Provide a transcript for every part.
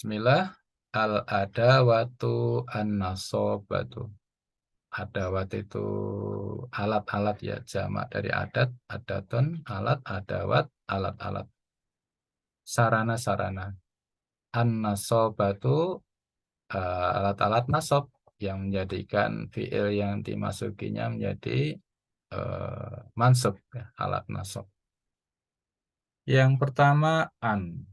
Bismillah. Al-adawatu an-nasobatu. Adawat itu alat-alat ya, jamak dari adat, adatun, alat, adawat, alat-alat. Sarana-sarana. An-nasobatu alat-alat nasob yang menjadikan fiil yang dimasukinya menjadi mansub, ya, alat nasob. Yang pertama an.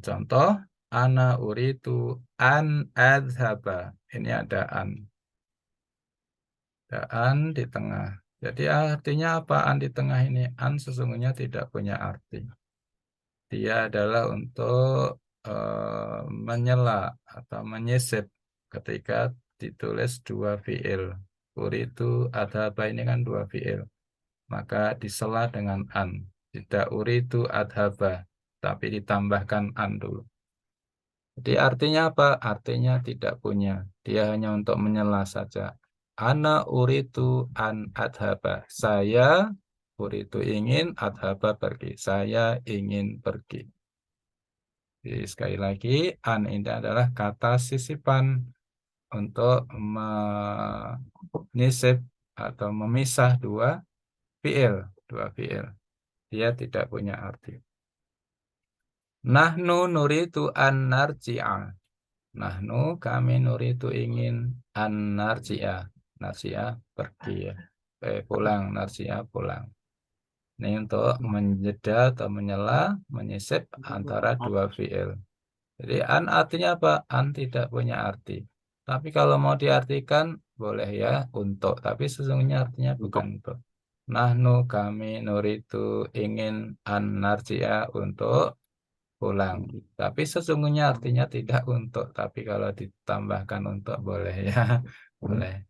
Contoh, ana uritu an adhaba. Ini ada an. Ada an di tengah. Jadi artinya apa an di tengah ini? An sesungguhnya tidak punya arti. Dia adalah untuk menyela atau menyisip ketika ditulis dua fiil. Uritu adhaba ini kan dua fiil. Maka disela dengan an. Tidak uritu adhaba, tapi ditambahkan an dulu. Jadi artinya apa? Artinya tidak punya. Dia hanya untuk menyela saja. Ana uritu an adhaba. Saya uritu ingin, adhaba pergi. Saya ingin pergi. Jadi sekali lagi, an ini adalah kata sisipan untuk menyisip atau memisah dua fiil. Dua fiil. Dia tidak punya arti. Nahnu nuritu an narji'a. Nahnu kami nuritu ingin an narji'a. Narji'a pergi ya. Pulang, narji'a pulang. Ini untuk menjeda atau menyela, menyisip antara dua fiil. Jadi an artinya apa? An tidak punya arti. Tapi kalau mau diartikan boleh ya untuk. Tapi sesungguhnya artinya bukan untuk. Nahnu kami nuritu ingin an narji'a untuk pulang. Tapi sesungguhnya artinya tidak untuk. Tapi kalau ditambahkan untuk boleh ya. Boleh.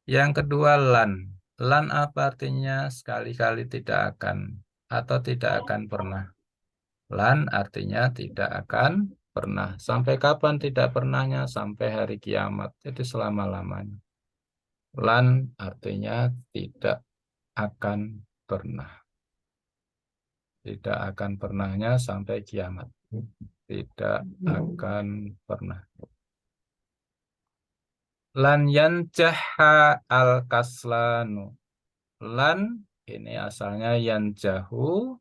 Yang kedua lan. Lan apa artinya? Sekali-kali tidak akan. Atau tidak akan pernah. Lan artinya tidak akan pernah. Sampai kapan tidak pernahnya? Sampai hari kiamat. Jadi selama-lamanya. Lan artinya tidak akan pernah. Tidak akan pernahnya sampai kiamat. Tidak akan pernah. Lan yanjaha al-kaslanu. Lan ini asalnya yanjahu,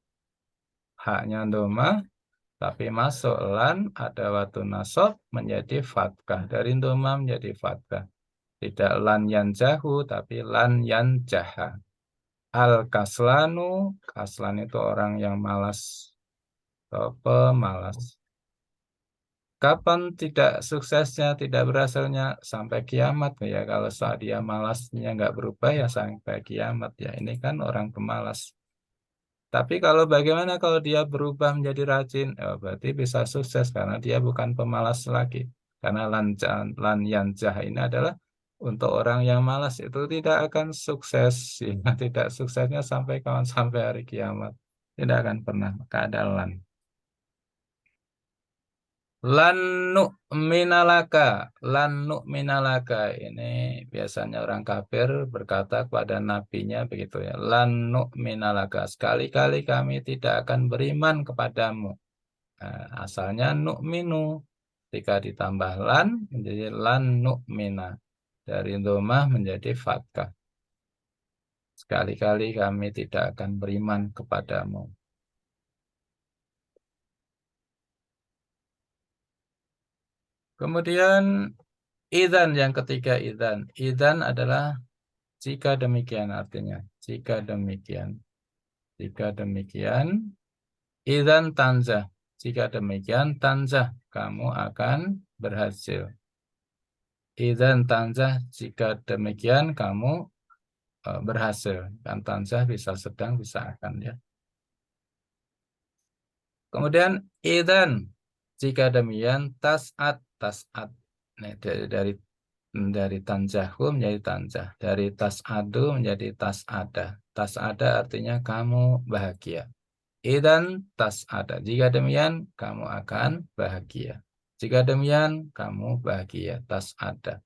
haknya doma, tapi masuk lan ada waktu nasab menjadi fathah. Dari doma menjadi fathah. Tidak lan yanjahu, tapi lan yanjaha. Al-kaslanu, kaslan itu orang yang malas atau pemalas. Kapan tidak suksesnya, tidak berhasilnya sampai kiamat ya. Kalau saat dia malasnya nggak berubah ya sampai kiamat ya. Ini kan orang pemalas. Tapi kalau bagaimana kalau dia berubah menjadi rajin? Berarti bisa sukses karena dia bukan pemalas lagi. Karena lan yanjah ini adalah untuk orang yang malas itu tidak akan sukses. Ya. Tidak suksesnya sampai kawan sampai hari kiamat. Tidak akan pernah. Maka ada lan. Lan nu'minalaka, lan nu'minalaka. Ini biasanya orang kafir berkata kepada nabinya begitu ya. Lan nu'minalaka. Sekali-kali kami tidak akan beriman kepadamu. Nah, asalnya nu'minu. Ketika ditambah lan menjadi lan nu'mina. Dari domah menjadi fathah. Sekali-kali kami tidak akan beriman kepadamu. Kemudian idzan yang ketiga idzan. Idzan adalah jika demikian artinya. Jika demikian. Jika demikian. Idzan tanzah. Jika demikian tanzah. Kamu akan berhasil. Idzan tanzah. Jika demikian kamu berhasil. Kan tanzah bisa sedang bisa akan ya. Kemudian idzan. Jika demikian tas'ad. Tas'ad. Nah, dari tanjahu menjadi tanjah. Dari tas'adu menjadi tas'ada. Tas'ada artinya kamu bahagia. Idan tas'ada. Jika demikian, kamu akan bahagia. Jika demikian, kamu bahagia. Tas'ada.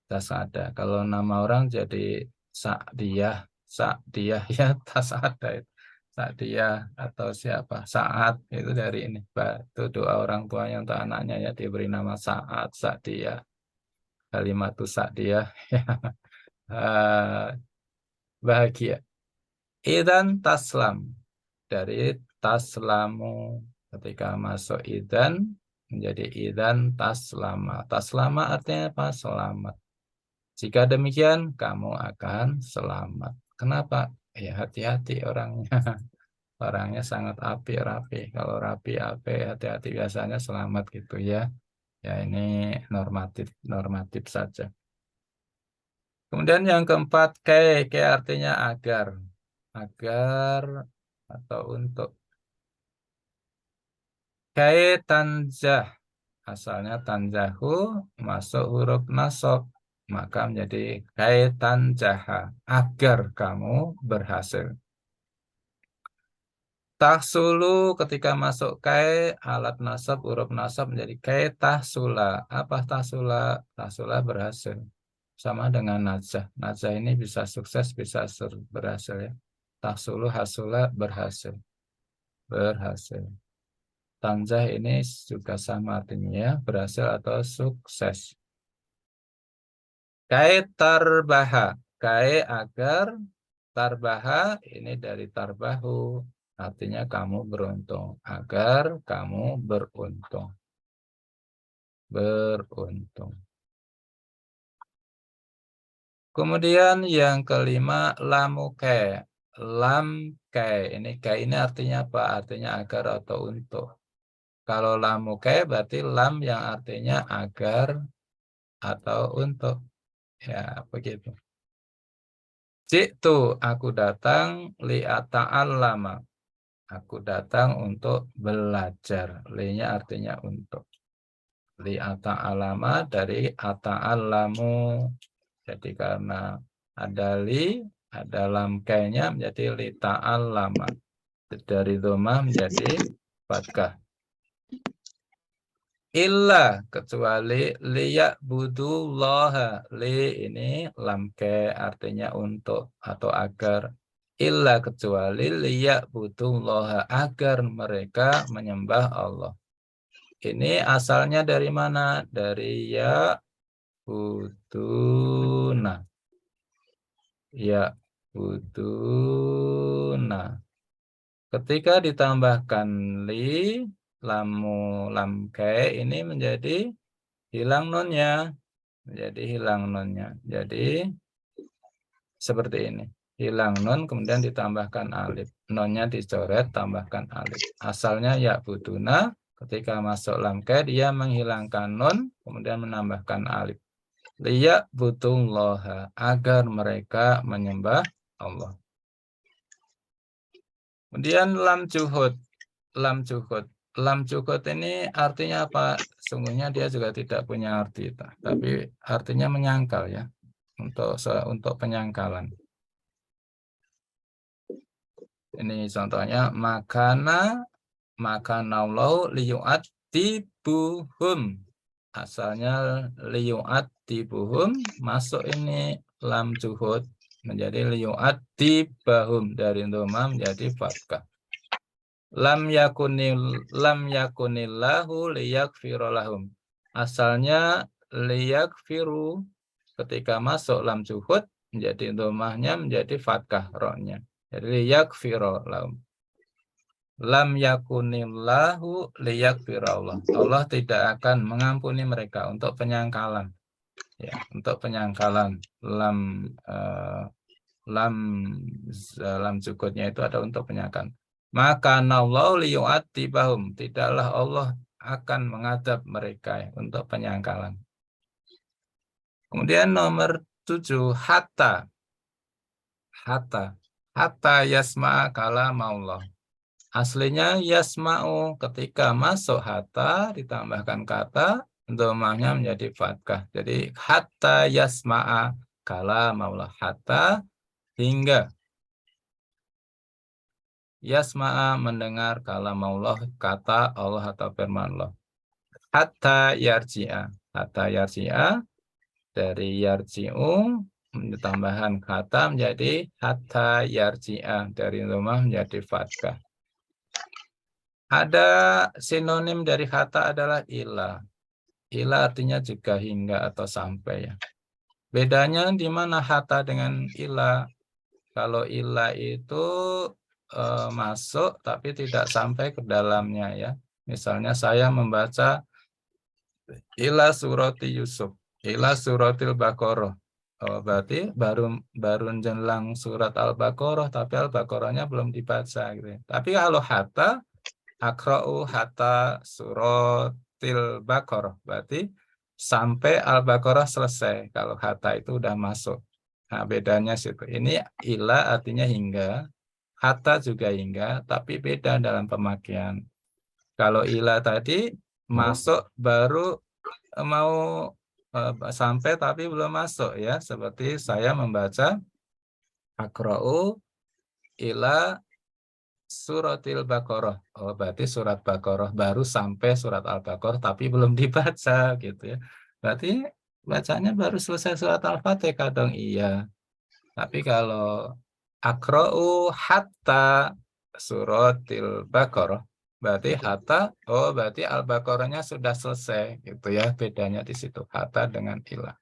Tas'ada. Kalau nama orang jadi Sa'diyah. Sa'diyah ya tas'ada itu. Sa'diyah atau siapa? Sa'ad itu dari ini. Itu doa orang tuanya untuk anaknya ya diberi nama Sa'ad, Sa'diyah. Kalimatus Sa'diyah. Bahagia. Idan taslam dari taslamu ketika masuk idan menjadi idan taslama. Taslama artinya apa? Selamat. Jika demikian kamu akan selamat. Kenapa? Ya hati-hati orangnya. Orangnya sangat api rapi. Kalau rapi api hati-hati biasanya selamat gitu ya. Ya ini normatif normatif saja. Kemudian yang keempat ke artinya agar. Agar atau untuk. Tanjah asalnya tanjahu masuk huruf nasab maka menjadi tanjaha agar kamu berhasil. Tahsulu ketika masuk alat nasab huruf nasab menjadi tahsula. Apa tahsula? Tahsula berhasil. Sama dengan najah. Najah ini bisa sukses bisa berhasil ya. Tahsulu hasula berhasil. Berhasil. Tanjah ini juga sama artinya ya, berhasil atau sukses. Tarbaha. Agar, tarbaha ini dari tarbahu. Artinya kamu beruntung. Agar kamu beruntung. Beruntung. Kemudian yang kelima, lamu Lam ini ini artinya apa? Artinya agar atau untuk. Kalau lamu berarti lam yang artinya agar atau untuk. Ya, begitu. Jitu, aku datang lama. Aku datang untuk belajar. Li-nya artinya untuk. Alama dari ata'allamu. Jadi karena ada li, ada lam nya menjadi lama. Dari dhamma menjadi fathah. Illa kecuali liya'budullaha. Li ini lamke artinya untuk atau agar. Illa kecuali liya'budullaha agar mereka menyembah Allah. Ini asalnya dari mana? Dari ya buduna. Ya buduna. Ketika ditambahkan li lamke ini menjadi hilang nunnya. Jadi hilang nunnya. Jadi seperti ini. Hilang nun kemudian ditambahkan alif. Nunnya dicoret tambahkan alif. Asalnya ya buduna. Ketika masuk lamke dia menghilangkan nun kemudian menambahkan alif. Liya butullaha agar mereka menyembah Allah. Kemudian lam cuhud. Lam cuhud ini artinya apa? Sungguhnya dia juga tidak punya arti, tapi artinya menyangkal ya. Untuk penyangkalan. Ini contohnya makanallahu liyu'atibuhum. Asalnya liyu'atibuhum masuk ini lam cuhud menjadi liyu'atibahum dari dhamma menjadi fathah. Lam yakunillahu liyakfirolahum. Asalnya liyakfiru ketika masuk lam cuhud menjadi dhammahnya menjadi fathah ro-nya. Jadi liyakfirolahum. Lam yakunillahu liyakfirollah. Allah tidak akan mengampuni mereka untuk penyangkalan. Ya, untuk penyangkalan lam cukutnya itu ada untuk penyangkalan. Maka nallahu liyu'atibahum. Tidaklah Allah akan mengadab mereka untuk penyangkalan. Kemudian nomor 7 hatta yasma'a kalamullah. Aslinya yasma'u ketika masuk hatta ditambahkan kata dhammahnya menjadi fathah. Jadi hatta yasma'a kalamullah. Hatta hingga yasma'a mendengar kalamullah kata Allah atau firman Allah. Hatta yarji'a dari yarji'u tambahan kata menjadi hatta yarji'ah, dari dhammah menjadi fathah. Ada sinonim dari hatta adalah ila. Ila artinya juga hingga atau sampai ya. Bedanya di mana hatta dengan ila? Kalau ila itu masuk tapi tidak sampai ke dalamnya ya. Misalnya saya membaca ila surati Yusuf, ila suratil Baqarah. Oh, berarti baru baru menjelang surat Al-Baqarah, tapi Al-Baqarahnya belum dibaca gitu ya. Tapi kalau hatta, akra'u hatta suratil Baqarah, berarti sampai Al-Baqarah selesai. Kalau hatta itu udah masuk. Nah, bedanya situ. Ini ila artinya hingga, hatta juga hingga, tapi beda dalam pemakaian. Kalau ila tadi masuk baru mau sampai tapi belum masuk ya. Seperti saya membaca akra'u ila suratil Baqarah. Oh, berarti surat Baqarah baru sampai surat Al-Baqarah tapi belum dibaca gitu ya. Berarti bacanya baru selesai surat Al-Fatihah dong. Iya. Tapi kalau akra'u hatta suratil Baqarah, berarti hatta, oh berarti Al-Baqarahnya sudah selesai gitu ya. Bedanya di situ hatta dengan ila.